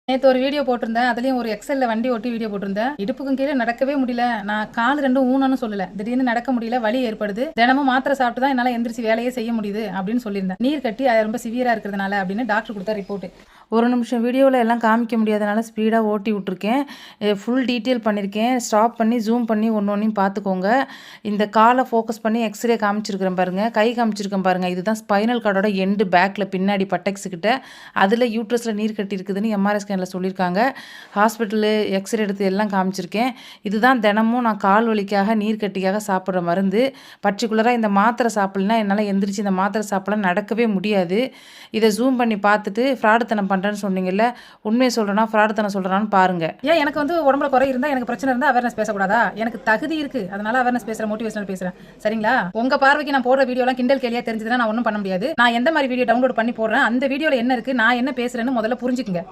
நேத்து ஒரு வீடியோ போட்டிருந்தேன். அதுலயும் ஒரு எக்ஸல்ல வண்டி ஓட்டி வீடியோ போட்டிருந்தேன். இடுப்புக்கும் கீழ நடக்கவே முடியல. நான் கால் 2ம் ஊனன்னு சொல்லல. திடீர்னு நடக்க முடியல. வலி ஏற்படுது. தினமும் மாத்திரை சாப்பிட்டு தான் என்னால எந்திரிச்சு வேலையே செய்ய முடியுது அப்படின்னு சொல்லியிருந்தேன். நீர் கட்டி அது ரொம்ப சிவியரா இருக்கிறதுனால அப்படின்னு டாக்டர் கொடுத்த ரிப்போர்ட். ஒரு நிமிஷம் வீடியோவில் எல்லாம் காமிக்க முடியாதனால ஸ்பீடாக ஓட்டி விட்ருக்கேன். ஃபுல் டீட்டெயில் பண்ணியிருக்கேன். ஸ்டாப் பண்ணி ஜூம் பண்ணி ஒன்று ஒன்றையும் பார்த்துக்கோங்க. இந்த காலை ஃபோக்கஸ் பண்ணி எக்ஸ்ரே காமிச்சிருக்கிறேன் பாருங்கள். கை காமிச்சிருக்கேன் பாருங்கள். இதுதான் ஸ்பைனல் கார்டோட எண்டு பேக்கில் பின்னாடி பட்டெக்ஸுக்கிட்ட. அதில் யூட்ரஸில் நீர் கட்டி இருக்குதுன்னு எம்ஆர்ஐ ஸ்கேனில் சொல்லியிருக்காங்க. ஹாஸ்பிட்டலு எக்ஸ்ரே எடுத்து எல்லாம் காமிச்சிருக்கேன். இதுதான் தினமும் நான் கால் வலிக்காக நீர் கட்டிக்காக சாப்பிட்ற மருந்து. பர்டிகுலராக இந்த மாத்திரை சாப்பிட்லனா என்னால் எந்திரிச்சு இந்த மாத்திரை சாப்பிடலாம் நடக்கவே முடியாது. இதை ஜூம் பண்ணி பார்த்துட்டு ஃப்ராடுத்தனம் பண்ணுறேன்னு சொன்னீங்கல்ல, உண்மையை சொல்கிறேன்னா ஃப்ராடுத்தனம் சொல்கிறான்னு பாருங்கள். ஏன் எனக்கு வந்து உடம்புல குறை இருந்தால் எனக்கு பிரச்சனை இருந்தால் அவேர்னஸ் பேசக்கூடாதா? எனக்கு தகுதி இருக்குது, அதனால அவேர்னஸ் பேசுகிறேன், மோட்டிவேஷனல் பேசுகிறேன். சரிங்களா? உங்கள் பார்வைக்கு நான் போடுற வீடியோலாம் கிண்டல் கேலியாக தெரிஞ்சதுன்னா நான் ஒன்றும் பண்ண முடியாது. நான் எந்த மாதிரி வீடியோ டவுன்லோட் பண்ணி போடுறேன், அந்த வீடியோவில் என்ன இருக்குது, நான் என்ன பேசுகிறேன்னு முதல்ல புரிஞ்சுக்குங்க.